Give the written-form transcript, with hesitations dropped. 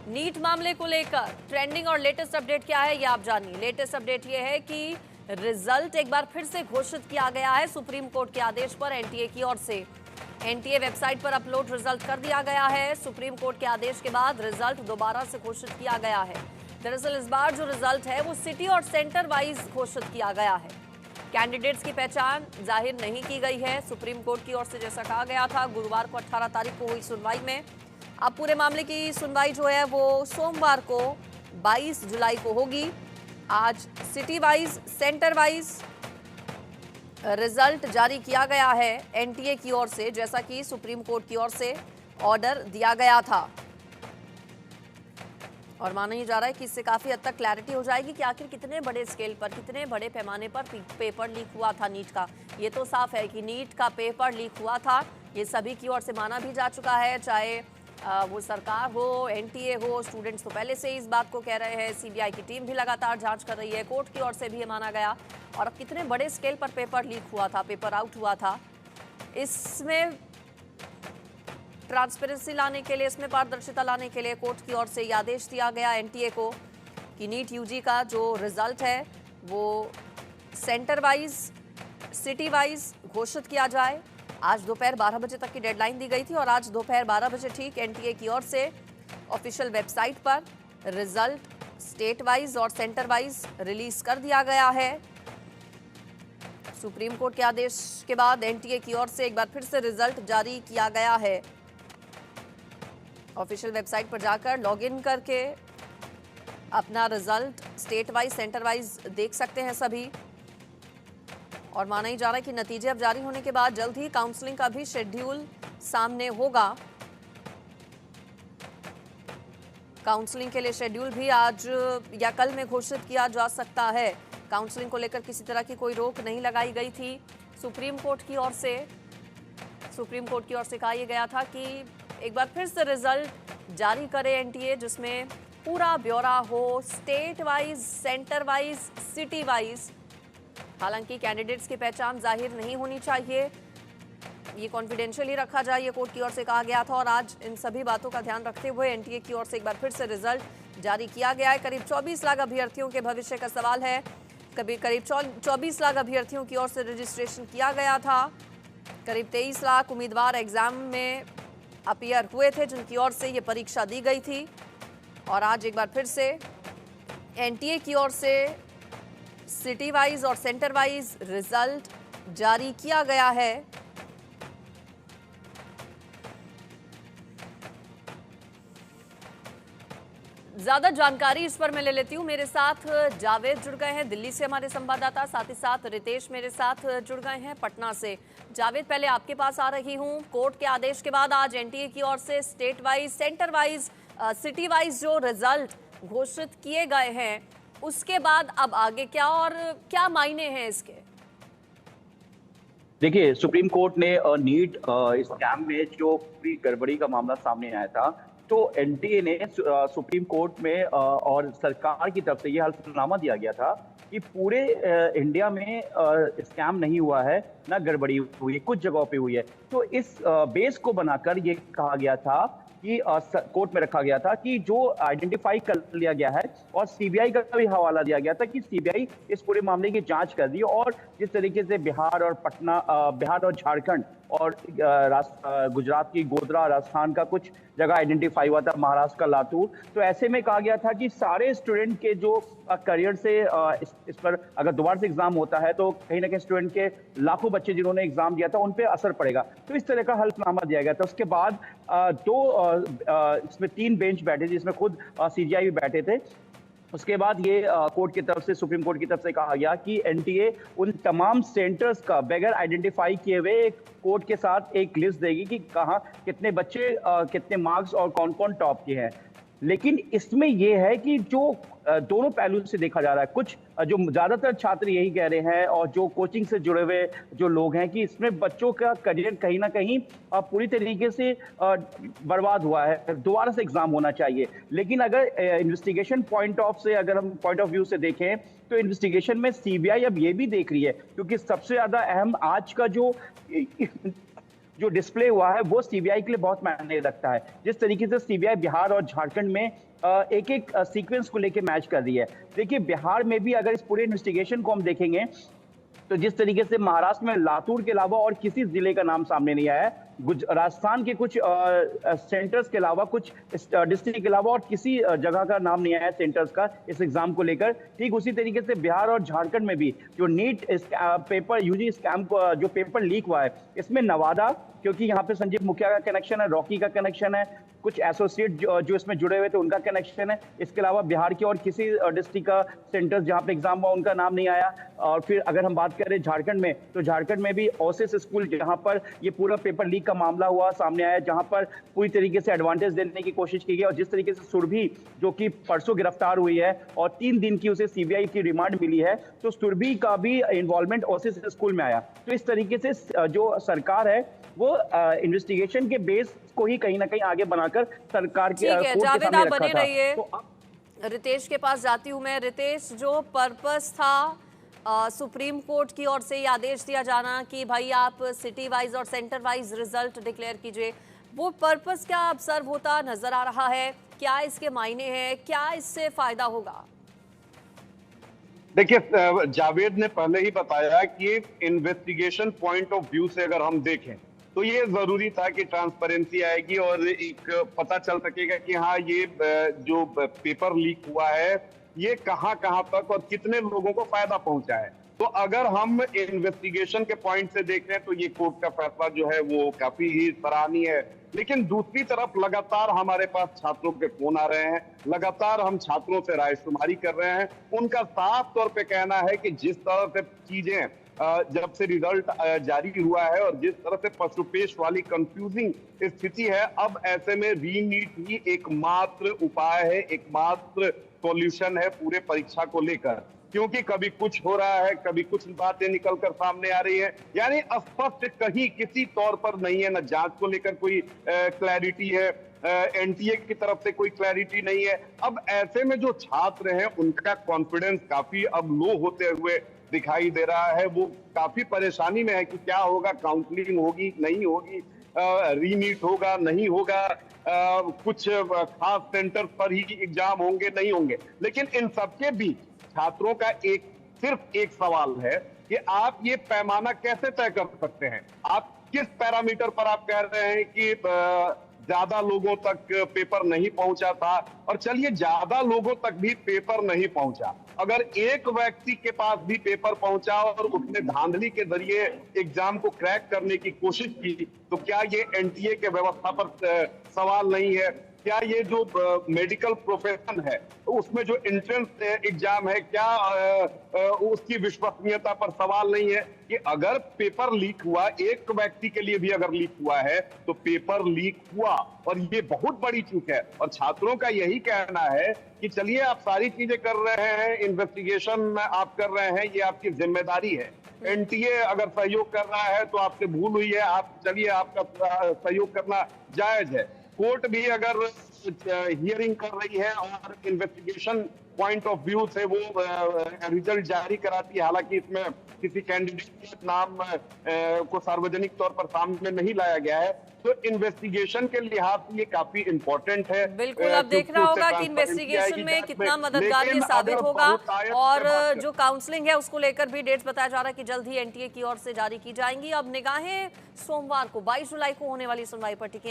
NEET मामले को लेकर ट्रेंडिंग और लेटेस्ट अपडेट क्या है, ये आप जानिए। लेटेस्ट अपडेट ये है कि रिजल्ट एक बार फिर से घोषित किया गया है सुप्रीम कोर्ट के आदेश पर एनटीए की ओर से। एनटीए वेबसाइट पर अपलोड रिजल्ट कर दिया गया है। सुप्रीम कोर्ट के आदेश के बाद रिजल्ट दोबारा से घोषित किया गया है। दरअसल इस बार जो रिजल्ट है वो सिटी और सेंटर वाइज घोषित किया गया है। कैंडिडेट्स की पहचान जाहिर नहीं की गई है सुप्रीम कोर्ट की ओर से, जैसा कहा गया था। गुरुवार को 18 तारीख को हुई सुनवाई में अब पूरे मामले की सुनवाई जो है वो सोमवार को 22 जुलाई को होगी। आज city wise centre wise result जारी किया गया है एनटीए की ओर से, जैसा कि सुप्रीम कोर्ट की ओर से ऑर्डर दिया गया था। और माना ही जा रहा है कि इससे काफी हद तक क्लैरिटी हो जाएगी कि आखिर कितने बड़े स्केल पर, कितने बड़े पैमाने पर पेपर लीक हुआ था नीट का। ये तो साफ है कि नीट का पेपर लीक हुआ था, ये सभी की ओर से माना भी जा चुका है। चाहे वो सरकार हो, एनटीए हो, स्टूडेंट्स तो पहले से ही इस बात को कह रहे हैं। सीबीआई की टीम भी लगातार जांच कर रही है, कोर्ट की ओर से भी ये माना गया। और अब कितने बड़े स्केल पर पेपर लीक हुआ था, पेपर आउट हुआ था, इसमें ट्रांसपेरेंसी लाने के लिए, इसमें पारदर्शिता लाने के लिए कोर्ट की ओर से ये आदेश दिया गया एनटीए को कि नीट यूजी का जो रिजल्ट है वो सेंटर वाइज, सिटी वाइज घोषित किया जाए। आज दोपहर 12 बजे तक की डेडलाइन दी गई थी और आज दोपहर 12 बजे ठीक एनटीए की ओर से ऑफिशियल वेबसाइट पर रिजल्ट स्टेट वाइज और सेंटर वाइज रिलीज कर दिया गया है। सुप्रीम कोर्ट के आदेश के बाद एनटीए की ओर से एक बार फिर से रिजल्ट जारी किया गया है। ऑफिशियल वेबसाइट पर जाकर लॉगिन करके अपना result state wise centre wise देख सकते हैं सभी। और माना ही जा रहा है कि नतीजे अब जारी होने के बाद जल्द ही काउंसलिंग का भी शेड्यूल सामने होगा। काउंसलिंग के लिए शेड्यूल भी आज या कल में घोषित किया जा सकता है। काउंसलिंग को लेकर किसी तरह की कोई रोक नहीं लगाई गई थी सुप्रीम कोर्ट की ओर से। सुप्रीम कोर्ट की ओर से कहा यह गया था कि एक बार फिर से रिजल्ट जारी करे एनटीए, जिसमें पूरा ब्यौरा हो state wise, centre wise, city wise. हालांकि कैंडिडेट्स की पहचान जाहिर नहीं होनी चाहिए, ये कॉन्फिडेंशियल ही रखा जाए, ये कोर्ट की ओर से कहा गया था। और आज इन सभी बातों का ध्यान रखते हुए एनटीए की ओर से एक बार फिर से रिजल्ट जारी किया गया है। करीब 24 लाख अभ्यर्थियों के भविष्य का सवाल है। करीब 24 लाख अभ्यर्थियों की ओर से रजिस्ट्रेशन किया गया था। करीब 23 लाख उम्मीदवार एग्जाम में अपीयर हुए थे, जिनकी ओर से ये परीक्षा दी गई थी। और आज एक बार फिर से एनटीए की ओर से सिटी वाइज और सेंटर वाइज रिजल्ट जारी किया गया है। ज्यादा जानकारी इस पर मैं ले लेती हूं। मेरे साथ जावेद जुड़ गए हैं दिल्ली से, हमारे संवाददाता, साथ ही साथ रितेश मेरे साथ जुड़ गए हैं पटना से। जावेद, पहले आपके पास आ रही हूं। कोर्ट के आदेश के बाद आज एनटीए की ओर से state wise, centre wise, city wise जो रिजल्ट घोषित किए गए हैं, उसके बाद अब आगे क्या और क्या मायने हैं इसके? देखिए, सुप्रीम कोर्ट ने नीट स्कैम में जो पूरी गड़बड़ी का मामला सामने आया था, तो एनटीए ने सुप्रीम कोर्ट में और सरकार की तरफ से ये हल्फनामा दिया गया था कि पूरे इंडिया में स्कैम नहीं हुआ है, ना गड़बड़ी हुई है, कुछ जगहों पे हुई है। तो इस बेस को बनाकर ये कहा गया था कि कोर्ट में रखा गया था कि जो आइडेंटिफाई कर लिया गया है, और सीबीआई का भी हवाला दिया गया था कि सीबीआई इस पूरे मामले की जांच कर रही है। और जिस तरीके से बिहार और झारखंड और गुजरात की गोधरा, राजस्थान का कुछ जगह आइडेंटिफाई हुआ था, महाराष्ट्र का लातूर, तो ऐसे में कहा गया था कि सारे स्टूडेंट के जो करियर से इस पर अगर दोबारा से एग्जाम होता है तो कहीं ना कहीं स्टूडेंट के लाखों बच्चे जिन्होंने एग्जाम दिया था उन पर असर पड़ेगा। तो इस तरह का हल्फनामा दिया गया था। उसके बाद इसमें 3 बेंच बैठे थे, जिसमें खुद सीजीआई भी बैठे थे। उसके बाद ये कोर्ट की तरफ से, सुप्रीम कोर्ट की तरफ से कहा गया कि एनटीए उन तमाम सेंटर्स का बगैर आइडेंटिफाई किए हुए कोर्ट के साथ एक लिस्ट देगी कि कहाँ कितने बच्चे कितने मार्क्स और कौन कौन टॉप के हैं। लेकिन इसमें यह है कि जो दोनों पहलू से देखा जा रहा है, कुछ जो ज्यादातर छात्र यही कह रहे हैं और जो कोचिंग से जुड़े हुए जो लोग हैं कि इसमें बच्चों का करियर कहीं ना कहीं पूरी तरीके से बर्बाद हुआ है, दोबारा से एग्जाम होना चाहिए। लेकिन अगर इन्वेस्टिगेशन पॉइंट ऑफ व्यू से देखें तो इन्वेस्टिगेशन में सीबीआई अब ये भी देख रही है, क्योंकि सबसे ज्यादा अहम आज का जो जो डिस्प्ले हुआ है वो सीबीआई के लिए बहुत मायने रखता है। जिस तरीके से सीबीआई बिहार और झारखंड में एक एक सीक्वेंस को लेके मैच कर रही है। देखिए बिहार में भी अगर इस पूरे इन्वेस्टिगेशन को हम देखेंगे तो जिस तरीके से महाराष्ट्र में लातूर के अलावा और किसी जिले का नाम सामने नहीं आया है, राजस्थान के कुछ सेंटर्स के अलावा, कुछ डिस्ट्रिक्ट के अलावा और किसी जगह का नाम नहीं आया है सेंटर्स का इस एग्जाम को लेकर। ठीक उसी तरीके से बिहार और झारखंड में भी जो नीट पेपर यूजी स्कैम जो पेपर लीक हुआ है, इसमें नवादा, क्योंकि यहाँ पे संजीव मुखिया का कनेक्शन है, रॉकी का कनेक्शन है, कुछ एसोसिएट जो इसमें जुड़े हुए थे उनका कनेक्शन है। इसके अलावा बिहार के और किसी डिस्ट्रिक्ट का सेंटर्स जहाँ पे एग्जाम हुआ उनका नाम नहीं आया। और फिर अगर हम बात करें झारखंड में, तो झारखंड में भी ओसिस स्कूल जहाँ पर ये पूरा पेपर लीक का मामला हुआ सामने आया, जहाँ पर पूरी तरीके से एडवांटेज देने की कोशिश की गई। और जिस तरीके से सुरभि जो कि परसों गिरफ्तार हुई है और 3 दिन की उसे सीबीआई की रिमांड मिली है, तो सुरभि का भी इन्वॉल्वमेंट ओसिस स्कूल में आया। तो इस तरीके से जो सरकार है वो इन्वेस्टिगेशन के बेस को ही कहीं ना कहीं आगे बनाकर सरकार के ठीक है, जावेद आप बने रहिए। तो रितेश के पास जाती हूँ मैं। रितेश, जो पर्पस था सुप्रीम कोर्ट की ओर से ये आदेश दिया जाना कि भाई आप सिटी वाइज और सेंटर वाइज रिजल्ट डिक्लेयर कीजिए, वो पर्पस क्या अब सर्व होता नजर आ रहा है? क्या इसके मायने हैं? क्या इससे फायदा होगा? देखिए, जावेद ने पहले ही बताया कि इन्वेस्टिगेशन पॉइंट ऑफ व्यू से अगर हम देखें तो ये जरूरी था कि ट्रांसपेरेंसी आएगी और एक पता चल सकेगा कि हाँ, ये जो पेपर लीक हुआ है ये कहां कहां तक और कितने लोगों को फायदा पहुंचा है। तो अगर हम इन्वेस्टिगेशन के पॉइंट से देख रहे हैं तो ये कोर्ट का फैसला जो है वो काफी ही सराहनीय है। लेकिन दूसरी तरफ लगातार हमारे पास छात्रों के फोन आ रहे हैं, लगातार हम छात्रों से रायशुमारी कर रहे हैं। उनका साफ तौर पे कहना है कि जिस तरह से चीजें जब से रिजल्ट जारी हुआ है और जिस तरह से पशुपेश वाली कंफ्यूजिंग स्थिति है, अब ऐसे में रीनीट ही एकमात्र उपाय है, एकमात्र सॉल्यूशन है पूरे परीक्षा को लेकर। क्योंकि कभी कुछ हो रहा है, कभी कुछ बातें निकलकर सामने आ रही है, यानी स्पष्ट कहीं किसी तौर पर नहीं है, न जांच को लेकर कोई क्लैरिटी है, एनटीए की तरफ से कोई क्लैरिटी नहीं है। अब ऐसे में जो छात्र हैं उनका कॉन्फिडेंस काफी अब लो होते हुए दिखाई दे रहा है। वो काफी परेशानी में है कि क्या होगा, काउंसलिंग होगी नहीं होगी, रीनीट होगा नहीं होगा, कुछ खास सेंटर पर ही एग्जाम होंगे नहीं होंगे। लेकिन इन सबके बीच छात्रों का सिर्फ एक सवाल है कि आप ये पैमाना कैसे तय कर सकते हैं? आप किस पैरामीटर पर आप कह रहे हैं कि ज्यादा लोगों तक पेपर नहीं पहुंचा था? और चलिए ज्यादा लोगों तक भी पेपर नहीं पहुंचा, अगर एक व्यक्ति के पास भी पेपर पहुंचा और उसने धांधली के जरिए एग्जाम को क्रैक करने की कोशिश की, तो क्या ये एनटीए के व्यवस्था पर सवाल नहीं है? क्या ये जो मेडिकल प्रोफेशन है तो उसमें जो एंट्रेंस एग्जाम है, क्या उसकी विश्वसनीयता पर सवाल नहीं है कि अगर पेपर लीक हुआ, एक व्यक्ति के लिए भी अगर लीक हुआ है तो पेपर लीक हुआ और ये बहुत बड़ी चूक है। और छात्रों का यही कहना है कि चलिए आप सारी चीजें कर रहे हैं, इन्वेस्टिगेशन आप कर रहे हैं, ये आपकी जिम्मेदारी है। एनटीए अगर सहयोग कर रहा है तो आपसे भूल हुई है, आप चलिए आपका सहयोग करना जायज है। कोर्ट भी अगर हियरिंग कर रही है और इन्वेस्टिगेशन पॉइंट ऑफ व्यू से वो रिजल्ट जारी कराती है, हालांकि इसमें किसी कैंडिडेट के नाम को सार्वजनिक तौर पर सामने नहीं लाया गया है, तो इन्वेस्टिगेशन के लिहाज से ये काफी इंपॉर्टेंट है। बिल्कुल, अब देखना होगा कि इन्वेस्टिगेशन में कितना मददगार ये साबित होगा। और जो काउंसलिंग है उसको लेकर भी डेट्स बताया जा रहा है कि जल्द ही एनटीए की ओर से जारी की जाएंगी। अब निगाहें सोमवार को 22 जुलाई को होने वाली सुनवाई पर टिकी।